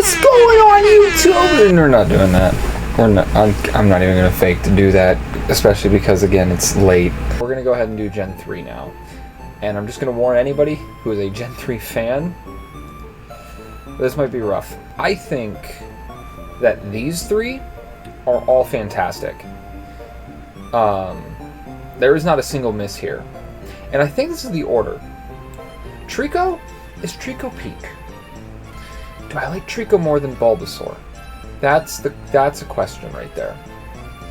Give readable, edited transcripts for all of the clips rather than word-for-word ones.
What's going on YouTube? And we're not doing that. I'm not even gonna fake to do that, especially because again it's late. We're gonna go ahead and do Gen 3 now, and I'm just gonna warn anybody who is a Gen 3 fan, this might be rough. I think that these three are all fantastic. There is not a single miss here, and I think this is the order. Trico? Is Trico peak? Do I like Trico more than Bulbasaur? That's a question right there.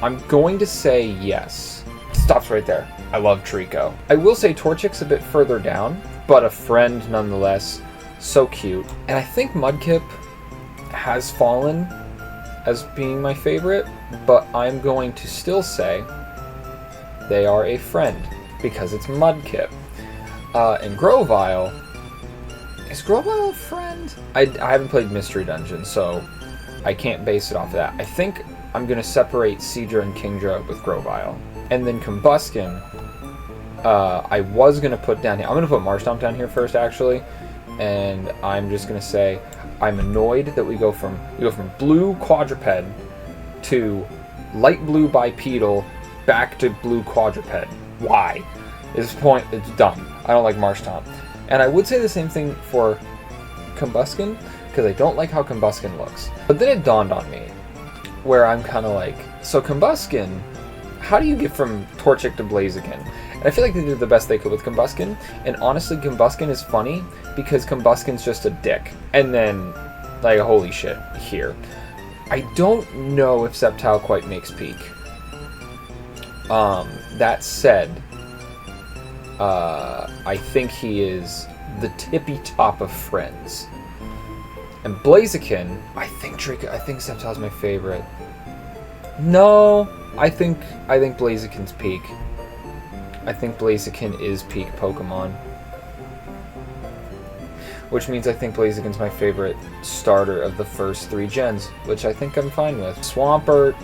I'm going to say yes. Stops right there. I love Trico. I will say Torchic's a bit further down, but a friend nonetheless. So cute. And I think Mudkip has fallen as being my favorite, but I'm going to still say they are a friend because it's Mudkip. And Grovyle, is Grovyle a friend? I haven't played Mystery Dungeon, so I can't base it off of that. I think I'm going to separate Seadra and Kingdra with Grovyle. And then Combusken, I was going to put down here. I'm going to put Marshtomp down here first, actually. And I'm just going to say I'm annoyed that we go from blue quadruped to light blue bipedal back to blue quadruped. Why? At this point, it's dumb. I don't like Marshtomp. And I would say the same thing for Combusken, because I don't like how Combusken looks. But then it dawned on me, where I'm kind of like, so Combusken, how do you get from Torchic to Blaziken? And I feel like they did the best they could with Combusken, and honestly, Combusken is funny, because Combusken's just a dick. And then, like, holy shit, here. I don't know if Sceptile quite makes peak. That said, I think he is the tippy top of friends. And Blaziken, I think Sceptile's my favorite. No, I think Blaziken's peak. I think Blaziken is peak Pokemon. Which means I think Blaziken's my favorite starter of the first 3 gens, which I think I'm fine with. Swampert's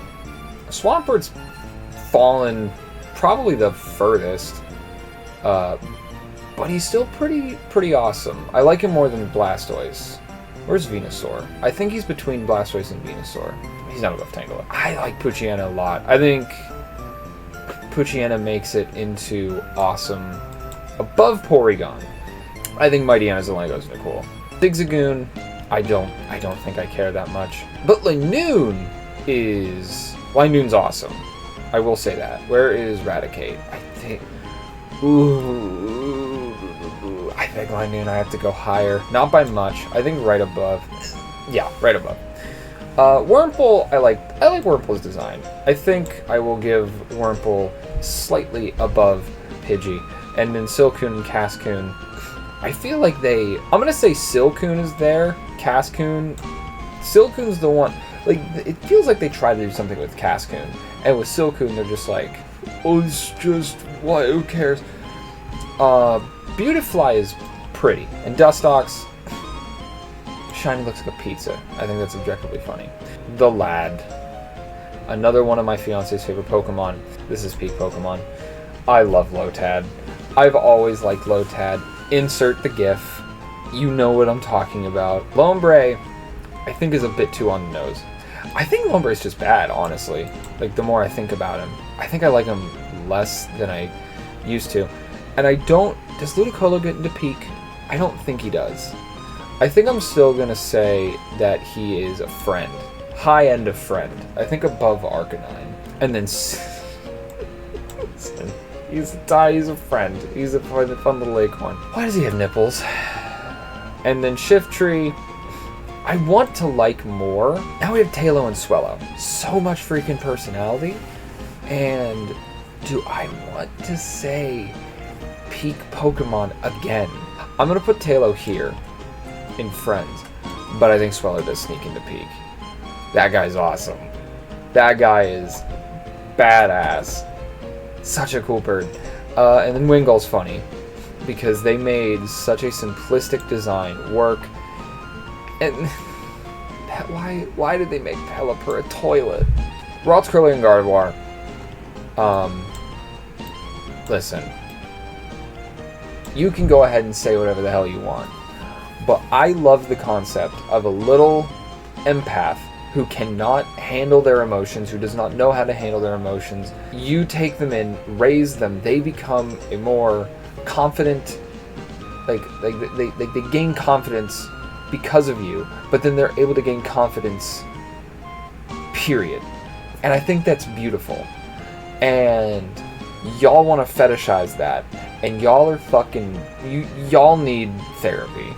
fallen probably the furthest. But he's still pretty awesome. I like him more than Blastoise. Where's Venusaur? I think he's between Blastoise and Venusaur. He's not above Tangela. I like Poochyena a lot. I think Poochyena makes it into awesome above Porygon. I think Mightyena Zalango is cool. Zigzagoon, I don't think I care that much. But Linoon's awesome. I will say that. Where is Raticate? I think Linoon, I have to go higher. Not by much. I think right above. Yeah, right above. Wurmple, I like Wurmple's design. I think I will give Wurmple slightly above Pidgey. And then Silcoon and Cascoon, I feel like I'm going to say Silcoon is there. Cascoon, Silcoon's the one, like, it feels like they try to do something with Cascoon. And with Silcoon, they're just like, oh, it's just, what, who cares? Beautifly is pretty. And Dustox, shiny looks like a pizza. I think that's objectively funny. The Lad, another one of my fiance's favorite Pokemon. This is peak Pokemon. I love Lotad. I've always liked Lotad. Insert the GIF. You know what I'm talking about. Lombre, I think is a bit too on the nose. I think Lombre is just bad, honestly. Like, the more I think about him. I think I like him less than I used to. And does Ludicolo get into peak? I don't think he does. I think I'm still going to say that he is a friend. High end of friend. I think above Arcanine. And then he's a friend. He's a fun little acorn. Why does he have nipples? And then Shiftry, I want to like more. Now we have Tailo and Swellow. So much freaking personality. And do I want to say peak Pokemon again? I'm going to put Tailo here in friends, but I think Swellow does sneak into peak. That guy's awesome. That guy is badass. Such a cool bird. And then Wingull's funny, because they made such a simplistic design work. And why did they make Pelipper a toilet? Ralts, Curly, and Gardevoir. Listen. You can go ahead and say whatever the hell you want. But I love the concept of a little empath who cannot handle their emotions, who does not know how to handle their emotions. You take them in, raise them, they become a more confident, they gain confidence because of you, but then they're able to gain confidence, period. And I think that's beautiful. And y'all want to fetishize that, and y'all are fucking, y'all need therapy.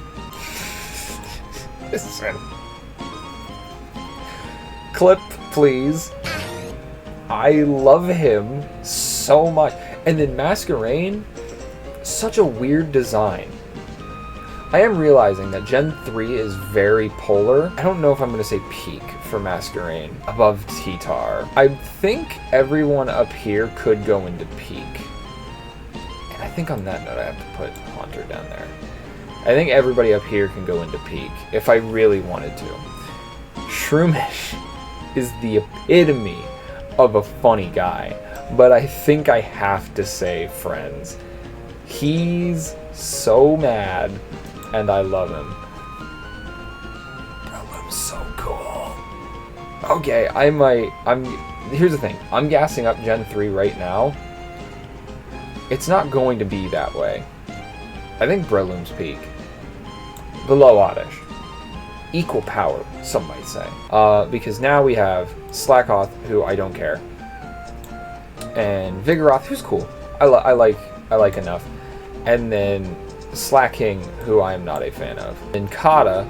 Listen. Clip, please. I love him so much. And then Masquerain, such a weird design. I am realizing that Gen 3 is very polar. I don't know if I'm going to say peak for Masquerain above T-Tar. I think everyone up here could go into peak. And I think on that note I have to put Haunter down there. I think everybody up here can go into peak if I really wanted to. Shroomish is the epitome of a funny guy, but I think I have to say Friends. He's so mad, and I love him. Breloom's so cool. Okay, here's the thing. I'm gassing up Gen 3 right now. It's not going to be that way. I think Breloom's peak. Below Oddish. Equal power, some might say. Because now we have Slackoth, who I don't care. And Vigoroth, who's cool. I like enough. And then Slacking, who I am not a fan of. And Kata,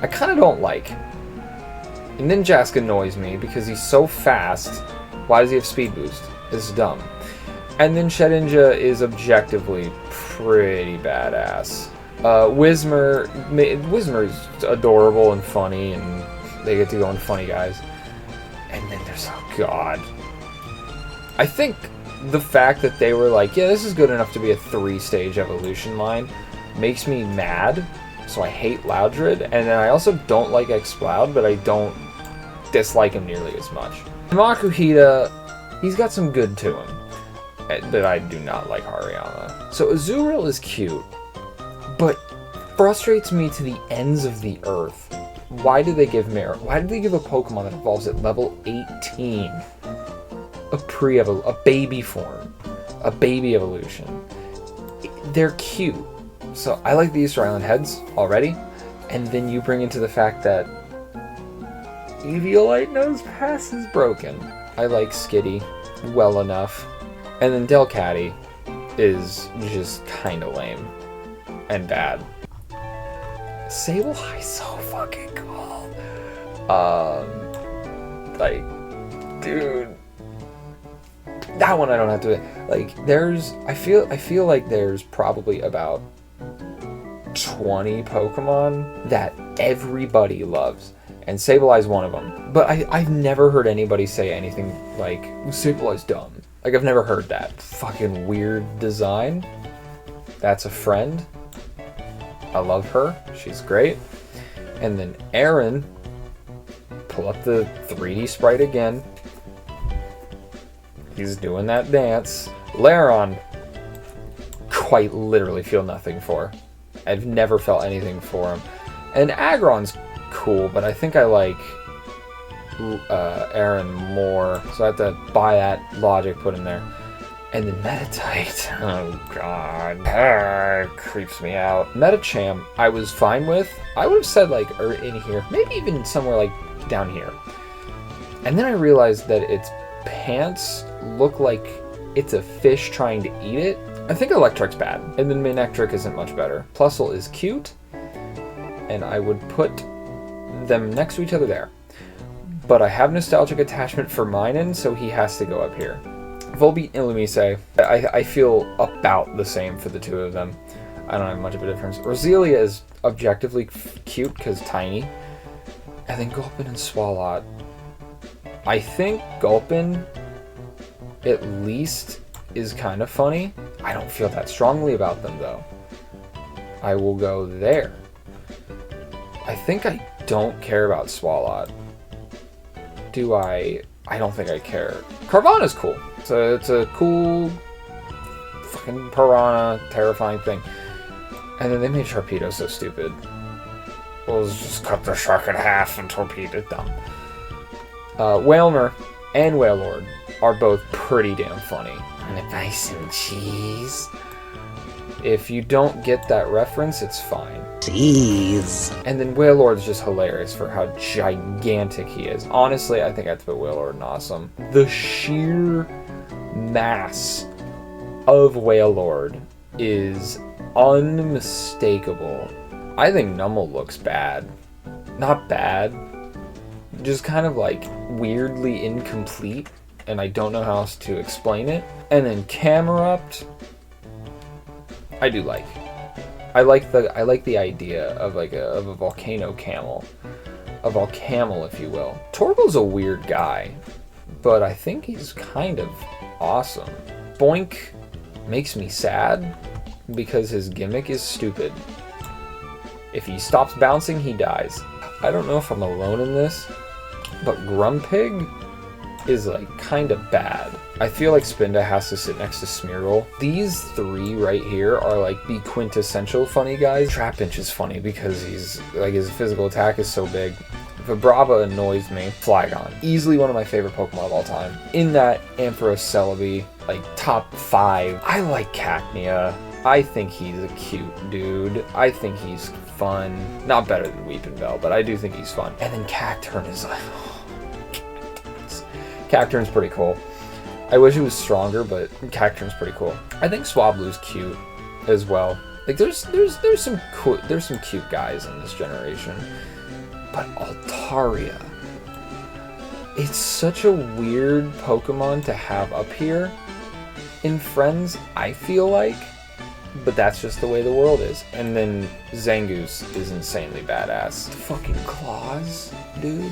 I kind of don't like. And Ninjask annoys me because he's so fast. Why does he have speed boost? This is dumb. And then Shedinja is objectively pretty badass. Whismer's adorable and funny, and they get to go on Funny Guys. And then there's, oh god. I think the fact that they were like, yeah, this is good enough to be a 3-stage evolution line makes me mad. So I hate Loudred, and then I also don't like Exploud, but I don't dislike him nearly as much. Makuhita, he's got some good to him, but I do not like Hariyama. So Azurill is cute, but frustrates me to the ends of the earth. Why did they give Why did they give a Pokemon that evolves at level 18 a baby form, a baby evolution? They're cute. So I like the Easter Island heads already, and then you bring into the fact that Eviolite Nose Pass is broken. I like Skitty well enough, and then Delcatty is just kind of lame and bad. Sableye so fucking cool. Dude, that one I don't have to like. I feel like there's probably about 20 Pokemon that everybody loves, and Sableye's one of them. But I've never heard anybody say anything like Sableye's dumb. Like, I've never heard that. Fucking weird design. That's a friend. I love her. She's great. And then Aaron, pull up the 3D sprite again. He's doing that dance. Lairon, quite literally feel nothing for. I've never felt anything for him. And Aggron's cool, but I think I like Aaron more. So I have to buy that logic, put in there. And then Meditite. Oh god. Creeps me out. Medicham, I was fine with. I would have said like in here. Maybe even somewhere like down here. And then I realized that its pants look like it's a fish trying to eat it. I think Electric's bad. And then Manectric isn't much better. Plusle is cute. And I would put them next to each other there. But I have nostalgic attachment for Minun, so he has to go up here. Volbeat and Illumise, I feel about the same for the two of them. I don't have much of a difference. Roselia is objectively cute because tiny. And then Gulpin and Swalot. I think Gulpin at least is kind of funny. I don't feel that strongly about them though. I will go there. I think I don't care about Swalot. Do I? I don't think I care. Carvana's cool. So it's a cool fucking piranha, terrifying thing. And then they made Sharpedo so stupid. Let's just cut the shark in half and torpedo them. Whalmer and Whalelord are both pretty damn funny. Wanna buy some cheese? If you don't get that reference, it's fine. Jeez. And then Whalelord's just hilarious for how gigantic he is. Honestly, I think I'd put Whalelord in awesome. The sheer mass of Whalelord is unmistakable. I think Nummel looks bad. Not bad. Just kind of like weirdly incomplete, and I don't know how else to explain it. And then Camerupt, I do like. I like the idea of of a volcano camel. A volcamel, if you will. Torgal's a weird guy, but I think he's kind of awesome. Boink makes me sad because his gimmick is stupid. If he stops bouncing, he dies. I don't know if I'm alone in this, but Grumpig is like kind of bad. I feel like Spinda has to sit next to Smeargle. These three right here are like the quintessential funny guys. Trapinch is funny because he's like, his physical attack is so big. Vibrava annoys me. Flygon, easily one of my favorite Pokemon of all time. In that, Ampharos Celebi, like top 5. I like Cacnea. I think he's a cute dude. I think he's fun. Not better than Weepinbell, but I do think he's fun. And then Cacturne is like, Cacturne's pretty cool. I wish it was stronger, but Cacturne's pretty cool. I think Swablu's cute as well. Like there's some cute guys in this generation. But Altaria, it's such a weird Pokemon to have up here in Friends, I feel like. But that's just the way the world is. And then Zangoose is insanely badass. The fucking claws, dude.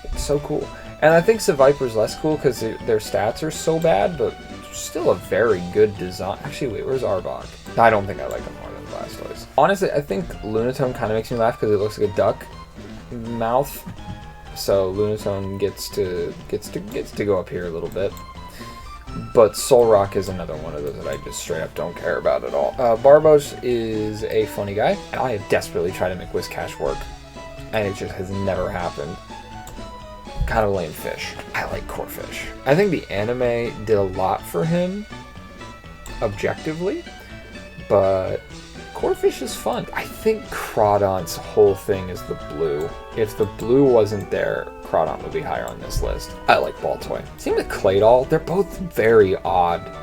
It's so cool. And I think Seviper's less cool because their stats are so bad, but still a very good design. Actually, wait, where's Arbok? I don't think I like him more than Blastoise. Honestly, I think Lunatone kind of makes me laugh because it looks like a duck mouth. So Lunatone gets to go up here a little bit. But Solrock is another one of those that I just straight up don't care about at all. Barbos is a funny guy. I have desperately tried to make Whiscash work, and it just has never happened. Kind of lame fish. I like Corphish. I think the anime did a lot for him, objectively, but Corphish is fun. I think Crawdont's whole thing is the blue. If the blue wasn't there, Crawdont would be higher on this list. I like Baltoy. Same with Claydol. They're both very odd,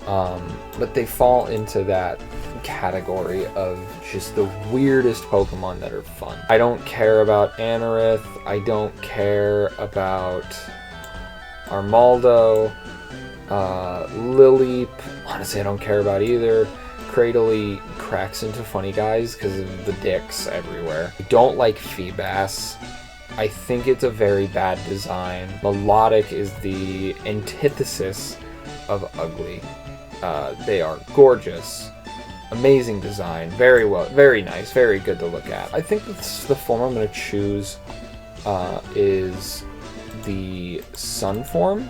but they fall into that category of just the weirdest Pokemon that are fun. I don't care about Anorith. I don't care about Armaldo. Lileep, honestly, I don't care about either. Cradily cracks into funny guys because of the dicks everywhere. I don't like Feebas. I think it's a very bad design. Melodic is the antithesis of ugly. They are gorgeous. Amazing design. Very well, very nice, very good to look at. I think the form I'm going to choose is the Sun form.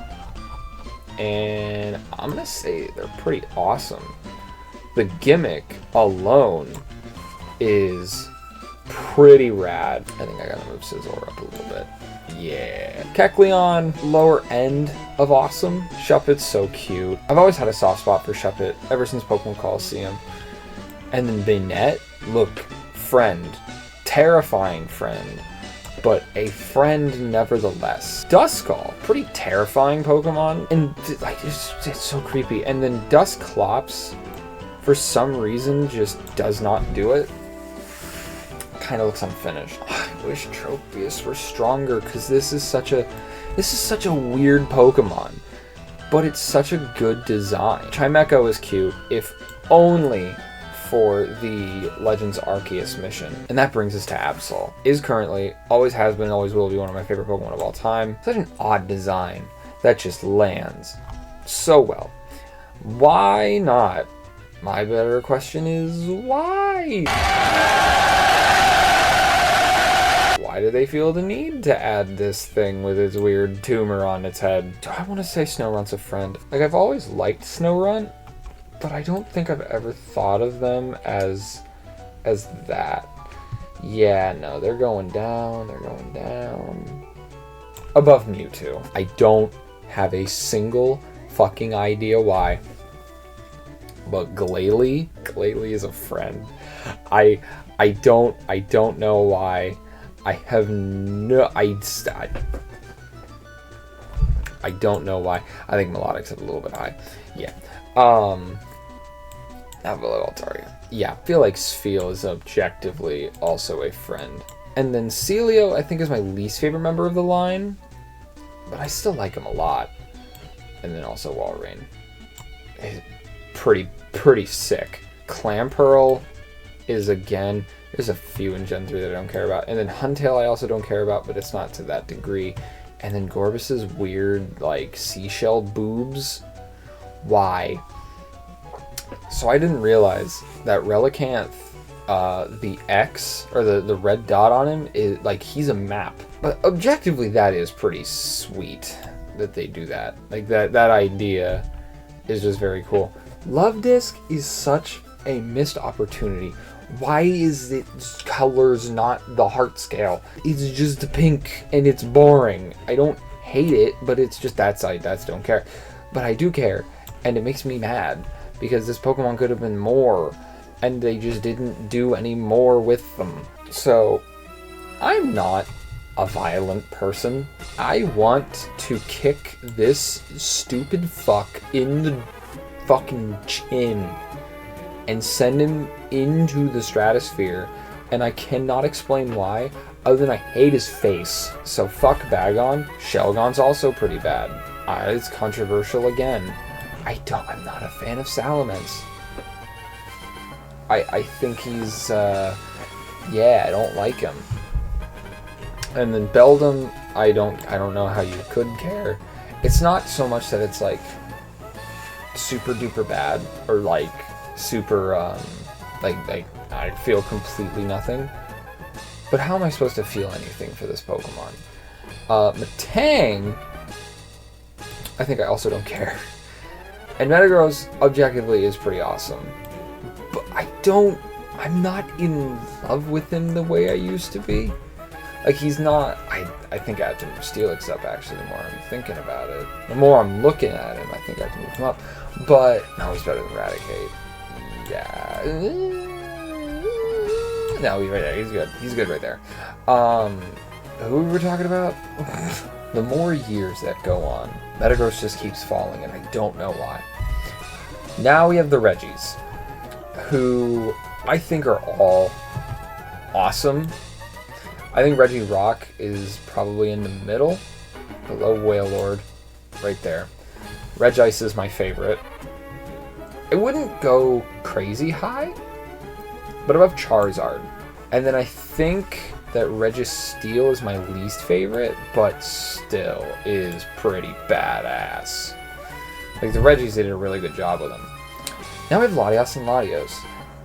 And I'm going to say they're pretty awesome. The gimmick alone is pretty rad. I think I gotta move Scizor up a little bit. Yeah. Kecleon, lower end of awesome. Shuppet's so cute. I've always had a soft spot for Shuppet ever since Pokemon Coliseum. And then Banette, look, friend. Terrifying friend. But a friend nevertheless. Duskull, pretty terrifying Pokemon. And like it's so creepy. And then Dusclops, for some reason, just does not do it. Kind of looks unfinished. I wish Tropius were stronger because this is such a weird Pokemon, but it's such a good design. Chimecho is cute, if only for the Legends Arceus mission. And that brings us to Absol. Is currently, always has been, always will be one of my favorite Pokemon of all time. Such an odd design that just lands so well. Why not? My better question is, why? Why do they feel the need to add this thing with its weird tumor on its head? Do I want to say Snowrunt's a friend? Like, I've always liked Snowrunt, but I don't think I've ever thought of them as that. Yeah, no, they're going down. They're going down. Above Mewtwo. I don't have a single fucking idea why. But Glalie is a friend. I don't know why. I have no... I don't know why. I think Melodic's a little bit high. Yeah. Not below Altaria. Yeah, I feel like Spheal is objectively also a friend. And then Celio, I think, is my least favorite member of the line. But I still like him a lot. And then also Walrein. Pretty sick. Clamperl is, again, there's a few in Gen 3 that I don't care about. And then Huntail I also don't care about, but it's not to that degree. And then Gorbis's weird, like, seashell boobs. Why? So I didn't realize that Relicanth, the X, or the red dot on him, is, like, he's a map. But objectively, that is pretty sweet that they do that. Like, that idea is just very cool. Love Disc is such a missed opportunity. Why is its colors not the heart scale? It's just pink and it's boring. I don't hate it, but it's just that's don't care. But I do care, and it makes me mad because this Pokemon could have been more, and they just didn't do any more with them. So I'm not a violent person. I want to kick this stupid fuck in the fucking chin and send him into the stratosphere, and I cannot explain why, other than I hate his face. So fuck Bagon. Shelgon's also pretty bad. It's controversial again. I'm not a fan of Salamence. I think he's, yeah, I don't like him. And then Beldum, I don't know how you could care. It's not so much that it's like super duper bad or like super like I feel completely nothing. But how am I supposed to feel anything for this Pokemon? Metang, I think I also don't care. And Metagross objectively is pretty awesome. But I'm not in love with him the way I used to be. Like, he's not, I think I have to move Steelix up, actually, the more I'm thinking about it. The more I'm looking at him, I think I have to move him up. But, no, he's better than Eradicate. Yeah. No, he's right there. He's good. He's good right there. Who we were talking about? The more years that go on, Metagross just keeps falling, and I don't know why. Now we have the Reggies, who I think are all awesome. I think Regirock is probably in the middle, below Wailord, right there. Regice is my favorite. It wouldn't go crazy high, but above Charizard. And then I think that Registeel is my least favorite, but still is pretty badass. Like, the Reggies did a really good job with them. Now we have Latios and Latios.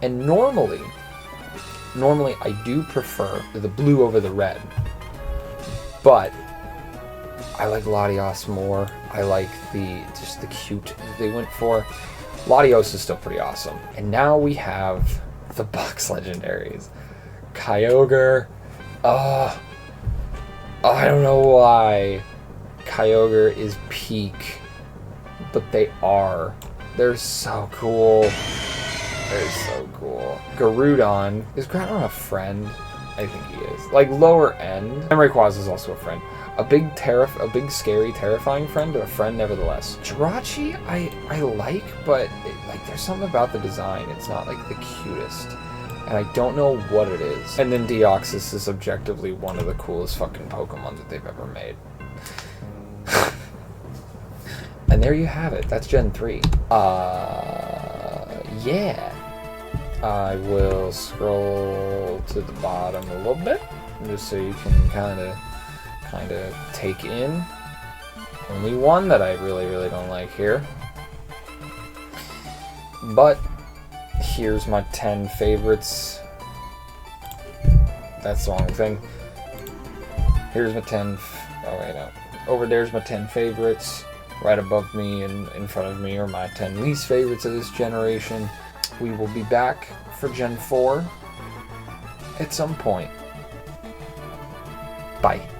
And normally I do prefer the blue over the red. But I like Latios more. I like just the cute that they went for. Latios is still pretty awesome. And now we have the box legendaries. Kyogre. I don't know why Kyogre is peak, but they are. They're so cool. They're so cool. Garudon. Is Groudon a friend? I think he is. Like, lower end. And Rayquaza is also a friend. A big scary, terrifying friend, but a friend nevertheless. Jirachi, I like, but there's something about the design. It's not like the cutest. And I don't know what it is. And then Deoxys is objectively one of the coolest fucking Pokemon that they've ever made. And there you have it. That's Gen 3. Yeah. I will scroll to the bottom a little bit, just so you can kind of take in. Only one that I really don't like here. But here's my 10 favorites. That's the wrong thing. Here's my 10. Oh wait, no. Over there's my 10 favorites. Right above me and in front of me are my 10 least favorites of this generation. We will be back for Gen 4 at some point. Bye.